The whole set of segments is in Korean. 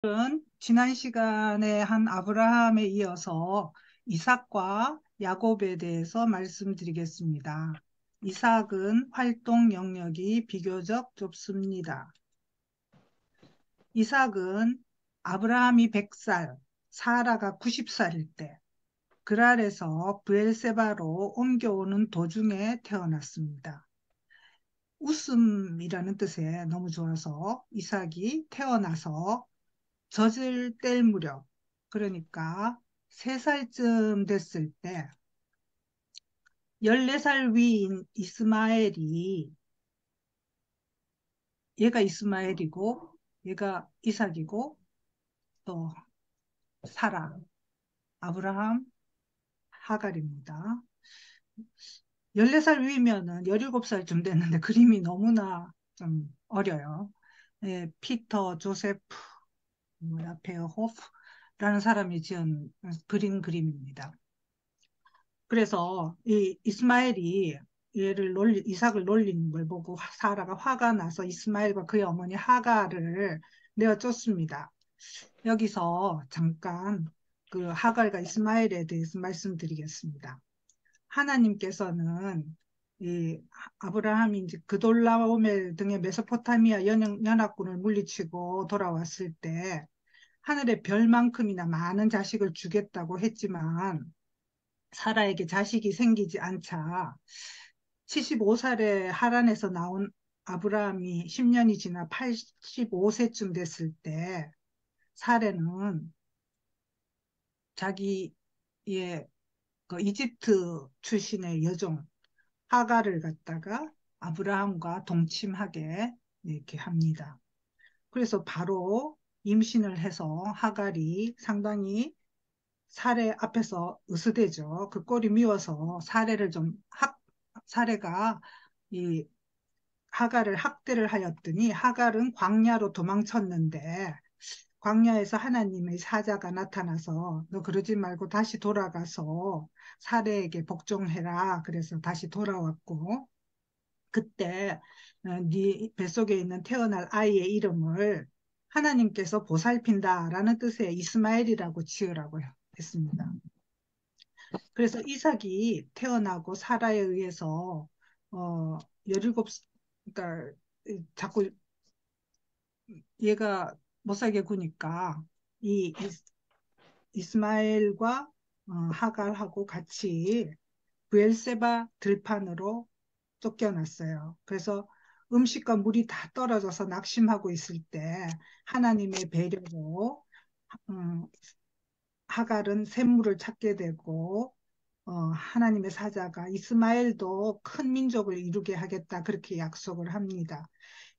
오늘은 지난 시간에 한 아브라함에 이어서 이삭과 야곱에 대해서 말씀드리겠습니다. 이삭은 활동 영역이 비교적 좁습니다. 이삭은 아브라함이 100살, 사라가 90살일 때 그랄에서 브엘세바로 옮겨오는 도중에 태어났습니다. 웃음이라는 뜻에 너무 좋아서 이삭이 태어나서 젖을 뗄 무렵, 그러니까 3살쯤 됐을 때 14살 위인 이스마엘이, 얘가 이스마엘이고 얘가 이삭이고 또 사라, 아브라함, 하갈입니다. 14살 위면은 17살쯤 됐는데 그림이 너무나 좀 어려요. 예, 피터 조세프 페어호프라는 사람이 지은 그린 그림입니다. 그래서 이 이스마엘이 이삭을 놀리는 걸 보고 사라가 화가 나서 이스마엘과 그의 어머니 하갈을 내어 쫓습니다. 여기서 잠깐 그 하갈과 이스마엘에 대해서 말씀드리겠습니다. 하나님께서는 이 아브라함이 이제 그돌라오멜 등의 메소포타미아 연합군을 물리치고 돌아왔을 때 하늘의 별만큼이나 많은 자식을 주겠다고 했지만 사라에게 자식이 생기지 않자 75살에 하란에서 나온 아브라함이 10년이 지나 85세쯤 됐을 때 사라는 자기의 그 이집트 출신의 여종 하가를 갖다가 아브라함과 동침하게 이렇게 합니다. 그래서 바로 임신을 해서 하갈이 상당히 사례 앞에서 으스대죠. 그 꼴이 미워서 사례가 이 하갈을 학대를 하였더니 하갈은 광야로 도망쳤는데 광야에서 하나님의 사자가 나타나서 너 그러지 말고 다시 돌아가서 사례에게 복종해라. 그래서 다시 돌아왔고 그때 네 뱃속에 있는 태어날 아이의 이름을 하나님께서 보살핀다라는 뜻의 이스마엘이라고 지으라고 했습니다. 그래서 이삭이 태어나고 사라에 의해서 어 17, 그러니까 자꾸 얘가 못 살게 구니까 이 이스마엘과 하갈하고 같이 브엘세바 들판으로 쫓겨났어요. 그래서 음식과 물이 다 떨어져서 낙심하고 있을 때 하나님의 배려로 음, 하갈은 샘물을 찾게 되고 하나님의 사자가 이스마엘도 큰 민족을 이루게 하겠다 그렇게 약속을 합니다.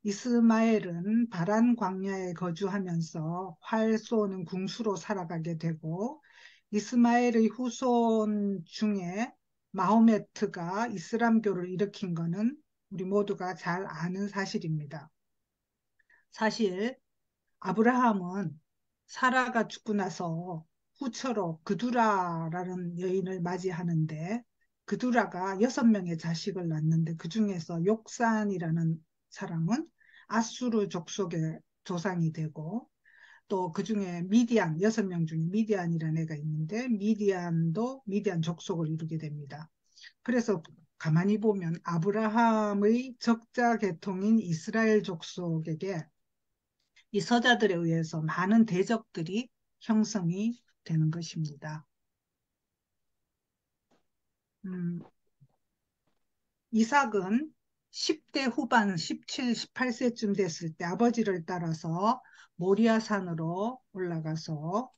이스마엘은 바란 광야에 거주하면서 활 쏘는 궁수로 살아가게 되고 이스마엘의 후손 중에 마호메트가 이슬람교를 일으킨 것은 우리 모두가 잘 아는 사실입니다. 사실 아브라함은 사라가 죽고 나서 후처로 그두라라는 여인을 맞이하는데 그두라가 6명의 자식을 낳는데 그 중에서 욕산이라는 사람은 아수르 족속의 조상이 되고 또 그 중에 미디안 6명 중에 미디안이라는 애가 있는데 미디안도 미디안 족속을 이루게 됩니다. 그래서 가만히 보면 아브라함의 적자 계통인 이스라엘 족속에게 이 서자들에 의해서 많은 대적들이 형성이 되는 것입니다. 음, 이삭은 10대 후반 17, 18세쯤 됐을 때 아버지를 따라서 모리아산으로 올라가서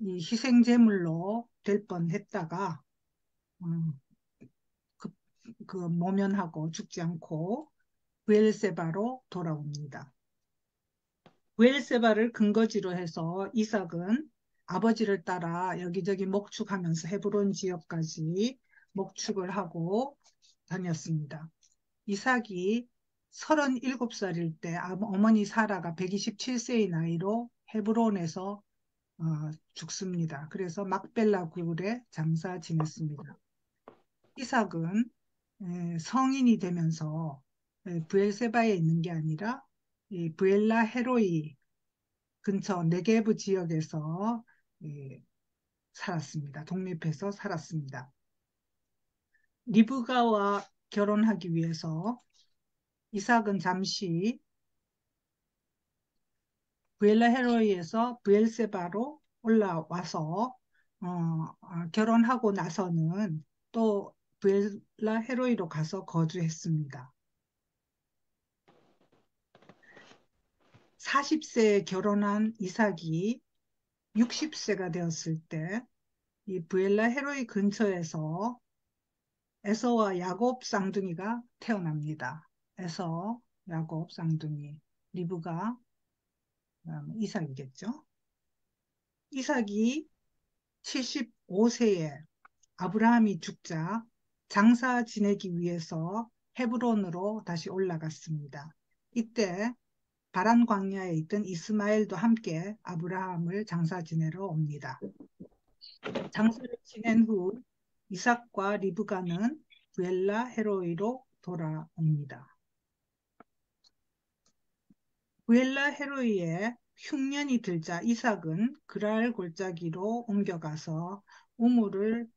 이 희생제물로 될 뻔했다가 음, 그, 그 모면하고 죽지 않고 브엘세바로 돌아옵니다. 브엘세바를 근거지로 해서 이삭은 아버지를 따라 여기저기 목축하면서 헤브론 지역까지 목축을 하고 다녔습니다. 이삭이 37살일 때 어머니 사라가 127세의 나이로 헤브론에서 죽습니다. 그래서 막벨라 굴에 장사 지냈습니다. 이삭은 성인이 되면서 브엘세바에 있는 게 아니라 이 브엘라 헤로이 근처 네게브 지역에서 예, 살았습니다. 독립해서 살았습니다. 리브가와 결혼하기 위해서 이삭은 잠시 브엘라 헤로이에서 브엘세바로 올라와서 결혼하고 나서는 또 브엘라 헤로이로 가서 거주했습니다. 40세에 결혼한 이삭이 60세가 되었을 때 이 브엘라 헤로이 근처에서 에서와 야곱 쌍둥이가 태어납니다. 에서, 야곱 쌍둥이, 리브가, 이삭이겠죠. 이삭이 75세에 아브라함이 죽자 장사 지내기 위해서 헤브론으로 다시 올라갔습니다. 이때 바란 광야에 있던 이스마엘도 함께 아브라함을 장사 지내러 옵니다. 장사를 지낸 후 이삭과 리브가는 부엘라 헤로이로 돌아옵니다. 부엘라 헤로이에 흉년이 들자 이삭은 그랄 골짜기로 옮겨가서 우물을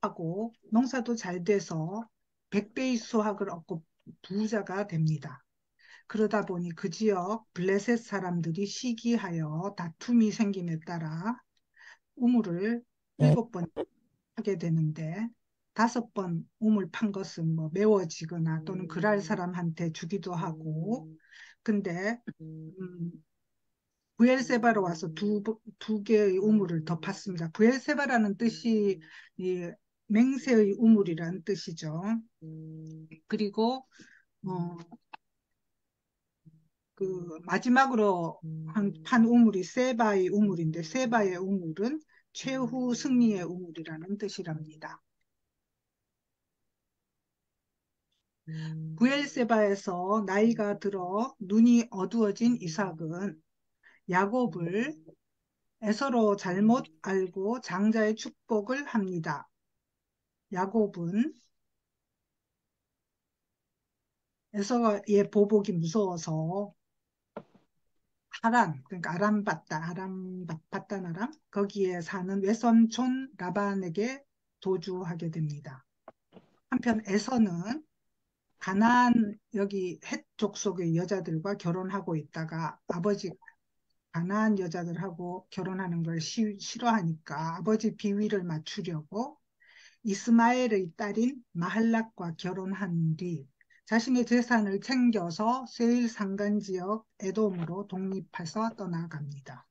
하고 농사도 잘 돼서 100배의 수확을 얻고 부자가 됩니다. 그러다 보니 그 지역 블레셋 사람들이 시기하여 다툼이 생김에 따라 우물을 7번 하게 되는데 5번 우물 판 것은 뭐 메워지거나 또는 그랄 사람한테 주기도 하고 근데 부엘세바로 와서 두 개의 우물을 더 팠습니다. 부엘세바라는 뜻이 이 맹세의 우물이라는 뜻이죠. 그리고 어, 그 마지막으로 판 우물이 세바의 우물인데 세바의 우물은 최후 승리의 우물이라는 뜻이랍니다. 부엘세바에서 나이가 들어 눈이 어두워진 이삭은 야곱을 에서로 잘못 알고 장자의 축복을 합니다. 야곱은 에서의 보복이 무서워서 하란, 그러니까 바단 아람, 거기에 사는 외손촌 라반에게 도주하게 됩니다. 한편 에서는 가나안 여기 헷 족속의 여자들과 결혼하고 있다가 아버지 가나안 여자들하고 결혼하는 걸 싫어하니까 아버지 비위를 맞추려고 이스마엘의 딸인 마할락과 결혼한 뒤 자신의 재산을 챙겨서 세일 산간 지역 에돔으로 독립해서 떠나갑니다.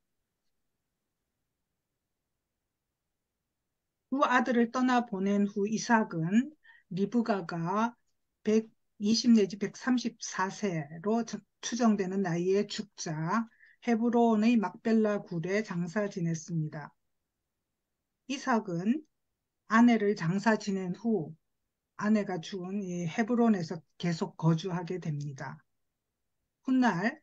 두 아들을 떠나보낸 후 이삭은 리브가가 120 내지 134세로 추정되는 나이에 죽자 헤브론의 막벨라 굴에 장사 지냈습니다. 이삭은 아내를 장사 지낸 후 아내가 죽은 이 헤브론에서 계속 거주하게 됩니다. 훗날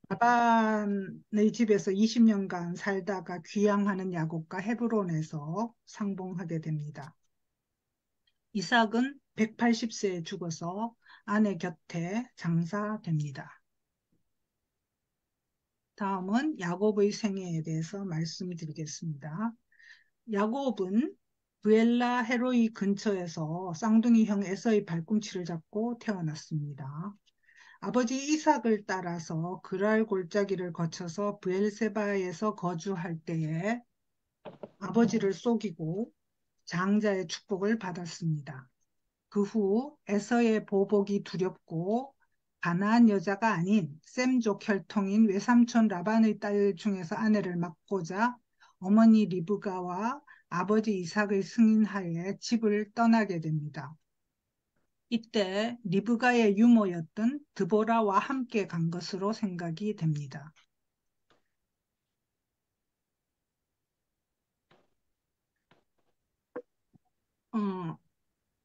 라반의 집에서 20년간 살다가 귀향하는 야곱과 헤브론에서 상봉하게 됩니다. 이삭은 180세에 죽어서 아내 곁에 장사됩니다. 다음은 야곱의 생애에 대해서 말씀드리겠습니다. 야곱은 브엘라 헤로이 근처에서 쌍둥이 형 에서의 발꿈치를 잡고 태어났습니다. 아버지 이삭을 따라서 그랄 골짜기를 거쳐서 브엘세바에서 거주할 때에 아버지를 속이고 장자의 축복을 받았습니다. 그 후 에서의 보복이 두렵고 가나안 여자가 아닌 셈족 혈통인 외삼촌 라반의 딸 중에서 아내를 맡고자 어머니 리브가와 아버지 이삭의 승인하에 집을 떠나게 됩니다. 이때 리브가의 유모였던 드보라와 함께 간 것으로 생각이 됩니다.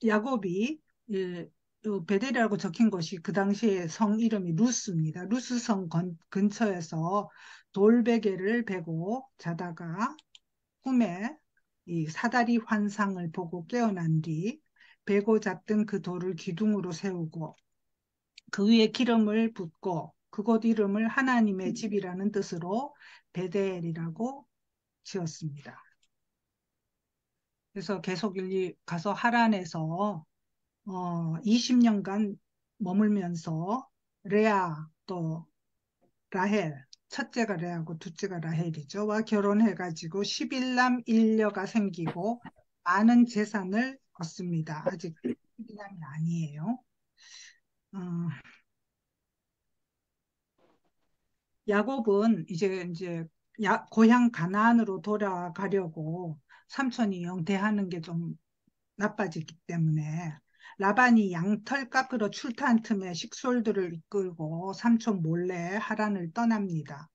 야곱이 베델이라고 적힌 것이 그 당시에 성 이름이 루스입니다. 루스성 근처에서 돌베개를 베고 자다가 꿈에 이 사다리 환상을 보고 깨어난 뒤 베고 잤던 그 돌을 기둥으로 세우고 그 위에 기름을 붓고 그곳 이름을 하나님의 집이라는 뜻으로 베델이라고 지었습니다. 그래서 계속 여기 가서 하란에서 20년간 머물면서 레아 또 라헬, 첫째가 레아고 둘째가 라헬이죠. 와 결혼해가지고 11남 1녀가 생기고 많은 재산을 얻습니다. 아직 11남이 아니에요. 어, 야곱은 이제 고향 가나안으로 돌아가려고 삼촌이 영대하는 게 좀 나빠졌기 때문에 라반이 양털 깎으러 출타한 틈에 식솔들을 이끌고 삼촌 몰래 하란을 떠납니다.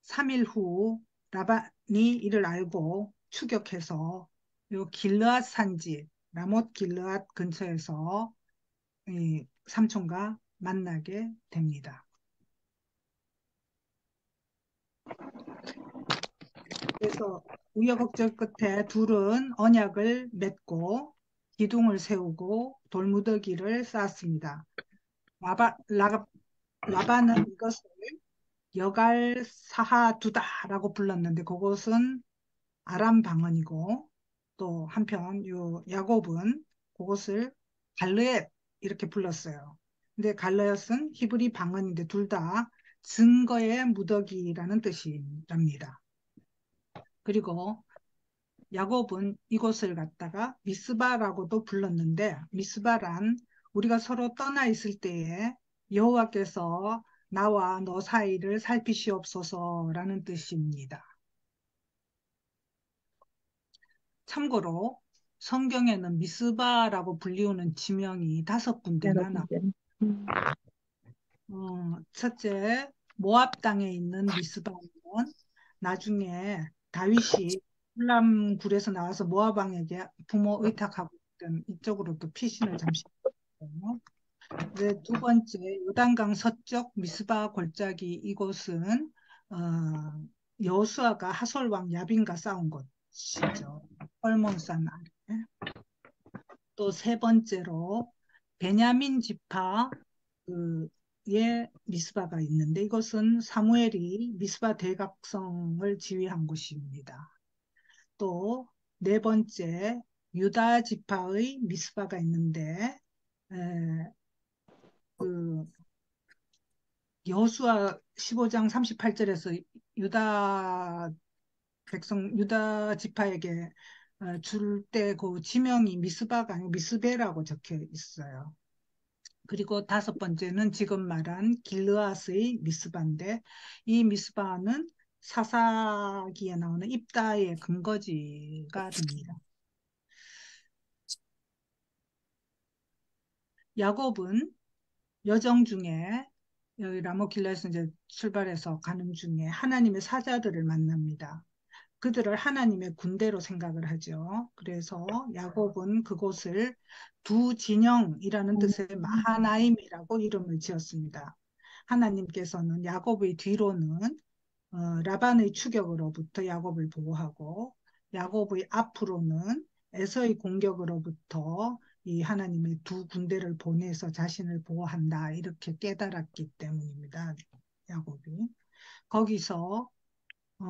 3일 후 라반이 이를 알고 추격해서 요 길르앗 산지 라못 길르앗 근처에서 이 삼촌과 만나게 됩니다. 그래서 우여곡절 끝에 둘은 언약을 맺고 기둥을 세우고 돌무더기를 쌓았습니다. 라반은 이것을 여갈사하두다라고 불렀는데 그것은 아람 방언이고 또 한편 요 야곱은 그것을 갈르엣 이렇게 불렀어요. 근데 갈르엣은 히브리 방언인데 둘 다 증거의 무더기라는 뜻이랍니다. 그리고 야곱은 이곳을 갖다가 미스바라고도 불렀는데 미스바란 우리가 서로 떠나 있을 때에 여호와께서 나와 너 사이를 살피시옵소서라는 뜻입니다. 참고로 성경에는 미스바라고 불리우는 지명이 5군데나 나와요. 음, 첫째, 모압 땅에 있는 미스바는 나중에 다윗이 훌람 굴에서 나와서 모압 왕에게 부모 의탁하고 있던 이쪽으로 또 피신을 잠시 했거든요. 이제 두 번째, 요단강 서쪽 미스바 골짜기 이곳은 어, 여호수아가 하솔 왕 야빈과 싸운 곳이죠. 헐몬산 아래. 또 세 번째로 베냐민 지파 그의 미스바가 있는데 이것은 사무엘이 미스바 대각성을 지휘한 곳입니다. 또 네 번째 유다 지파의 미스바가 있는데 에, 그 여호수아 15장 38절에서 유다 유다 지파에게 줄 때 그 지명이 미스바가 아니고 미스베라고 적혀 있어요. 그리고 5번째는 지금 말한 길르앗의 미스바인데 이 미스바는 사사기에 나오는 입다의 근거지가 됩니다. 야곱은 여정 중에 여기 라모길라에서 이제 출발해서 가는 중에 하나님의 사자들을 만납니다. 그들을 하나님의 군대로 생각을 하죠. 그래서 야곱은 그곳을 두 진영이라는 뜻의 마하나임이라고 이름을 지었습니다. 하나님께서는 야곱의 뒤로는 라반의 추격으로부터 야곱을 보호하고 야곱의 앞으로는 에서의 공격으로부터 이 하나님의 두 군대를 보내서 자신을 보호한다 이렇게 깨달았기 때문입니다. 야곱이 거기서 어,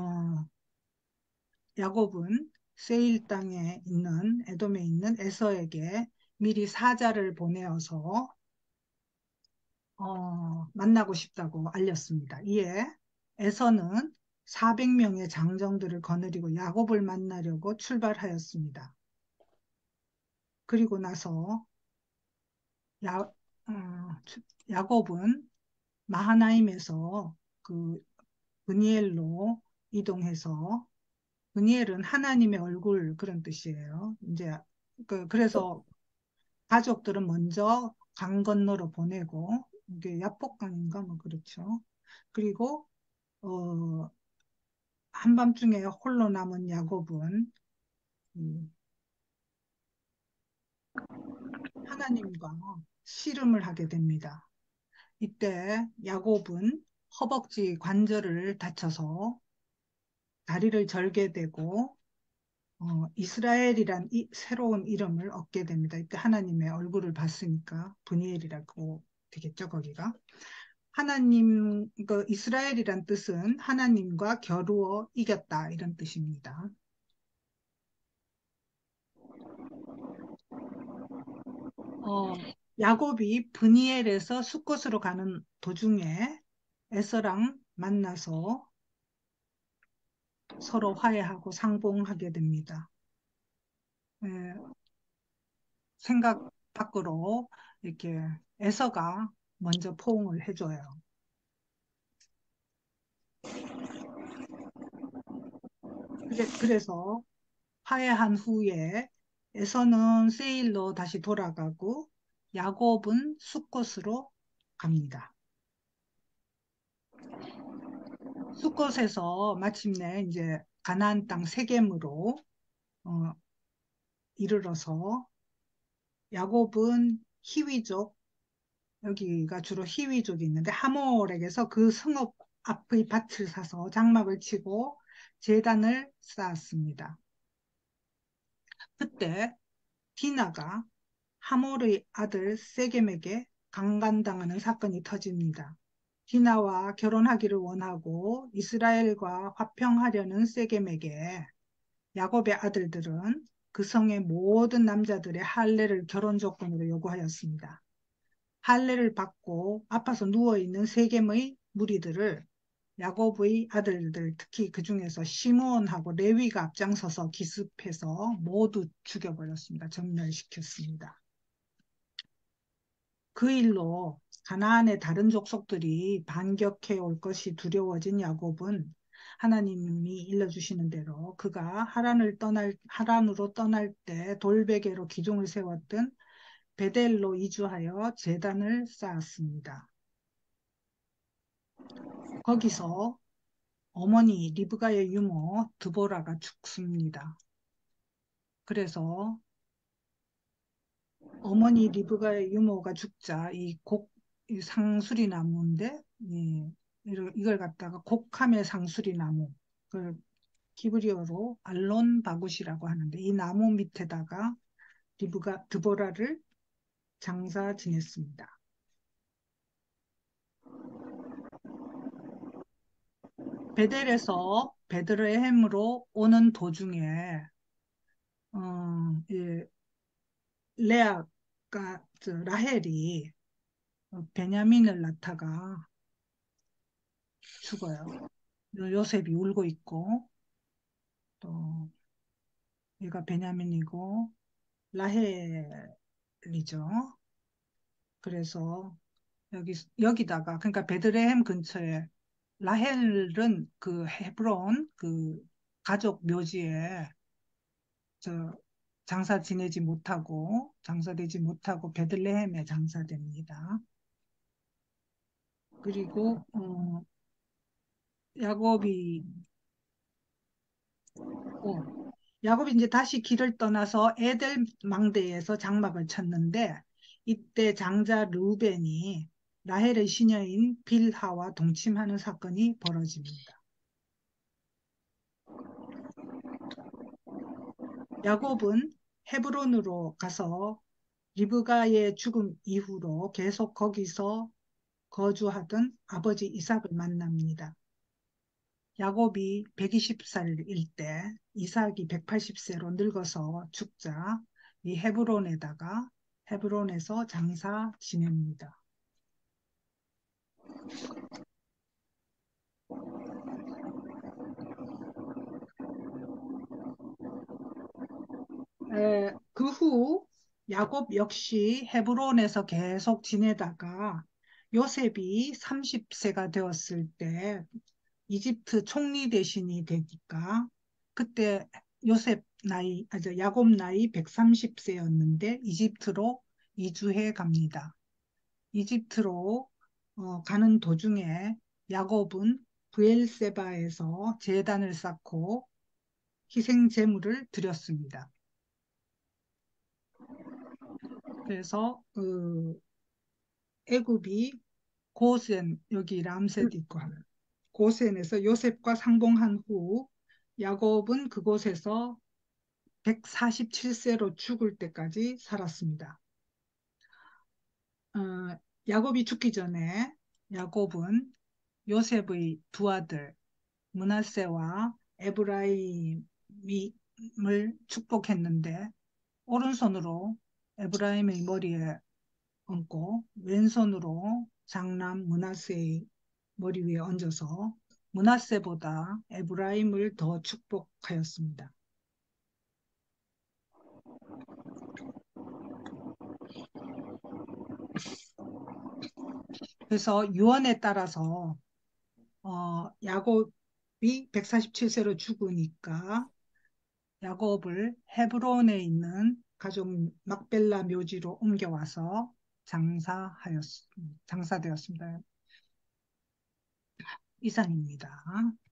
야곱은 세일 땅에 있는 에돔에 있는 에서에게 미리 사자를 보내어서 만나고 싶다고 알렸습니다. 이에 에서는 400명의 장정들을 거느리고 야곱을 만나려고 출발하였습니다. 그리고 나서 야, 어, 야곱은 마하나임에서 그 브니엘로 이동해서 브니엘은 하나님의 얼굴 그런 뜻이에요. 이제 그래서 가족들은 먼저 강 건너로 보내고 이게 야복강인가 뭐 그렇죠. 그리고 어, 한밤중에 홀로 남은 야곱은 음, 하나님과 씨름을 하게 됩니다. 이때 야곱은 허벅지 관절을 다쳐서 다리를 절게 되고 이스라엘이란 새로운 이름을 얻게 됩니다. 이때 하나님의 얼굴을 봤으니까 브니엘이라고 되겠죠, 거기가. 하나님, 그 이스라엘이란 뜻은 하나님과 겨루어 이겼다 이런 뜻입니다. 야곱이 브니엘에서 숫곳으로 가는 도중에 에서랑 만나서 서로 화해하고 상봉하게 됩니다. 예, 생각 밖으로 이렇게 에서가 먼저 포옹을 해줘요. 그래서 화해한 후에 에서는 세일로 다시 돌아가고 야곱은 숫곳으로 갑니다. 숫곳에서 마침내 이제 가나안 땅 세겜으로 어, 이르러서 야곱은 히위족, 여기가 주로 히위족이 있는데 하몰에게서 그 성읍 앞의 밭을 사서 장막을 치고 제단을 쌓았습니다. 그때 디나가 하몰의 아들 세겜에게 강간당하는 사건이 터집니다. 디나와 결혼하기를 원하고 이스라엘과 화평하려는 세겜에게 야곱의 아들들은 그 성의 모든 남자들의 할례를 결혼 조건으로 요구하였습니다. 할례를 받고 아파서 누워있는 세겜의 무리들을 야곱의 아들들, 특히 그 중에서 시므온하고 레위가 앞장서서 기습해서 모두 죽여버렸습니다. 전멸시켰습니다. 그 일로 가나안의 다른 족속들이 반격해 올 것이 두려워진 야곱은 하나님이 일러주시는 대로 그가 하란으로 떠날 때 돌베개로 기둥을 세웠던 베델로 이주하여 제단을 쌓았습니다. 거기서 어머니 리브가의 유모 드보라가 죽습니다. 그래서 어머니 리브가의 유모가 죽자 이 상수리 나무인데 이걸 갖다가 곡함의 상수리 나무 그 히브리어로 알론 바굿이라고 하는데 이 나무 밑에다가 리브가 드보라를 장사 지냈습니다. 베델에서 베들레헴으로 오는 도중에 이 레아가 라헬이 베냐민을 낳다가 죽어요. 요셉이 울고 있고 또 얘가 베냐민이고 라헬이죠. 그래서 여기다가 그러니까 베들레헴 근처에 라헬은 그 헤브론 그 가족 묘지에 저 장사되지 못하고 베들레헴에 장사됩니다. 그리고 야곱이 어, 야곱이 이제 다시 길을 떠나서 에델 망대에서 장막을 쳤는데 이때 장자 르우벤이 라헬의 시녀인 빌하와 동침하는 사건이 벌어집니다. 야곱은 헤브론으로 가서 리브가의 죽음 이후로 계속 거기서 거주하던 아버지 이삭을 만납니다. 야곱이 120살일 때 이삭이 180세로 늙어서 죽자 이 헤브론에서 장사 지냅니다. 그 후 야곱 역시 헤브론에서 계속 지내다가 요셉이 30세가 되었을 때 이집트 총리 대신이 되니까 그때 야곱 나이 130세였는데 이집트로 이주해 갑니다. 이집트로 가는 도중에 야곱은 브엘세바에서 제단을 쌓고 희생 제물을 드렸습니다. 그래서 애굽이 고센 여기 람셋 있고 하는 고센에서 요셉과 상봉한 후 야곱은 그곳에서 147세로 죽을 때까지 살았습니다. 야곱이 죽기 전에 야곱은 요셉의 두 아들 므낫세와 에브라임을 축복했는데 오른손으로 에브라임의 머리에 얹고 왼손으로 장남 므낫세의 머리 위에 얹어서 므낫세보다 에브라임을 더 축복하였습니다. 그래서 유언에 따라서 야곱이 147세로 죽으니까 야곱을 헤브론에 있는 가족 막벨라 묘지로 옮겨와서 장사되었습니다. 이상입니다.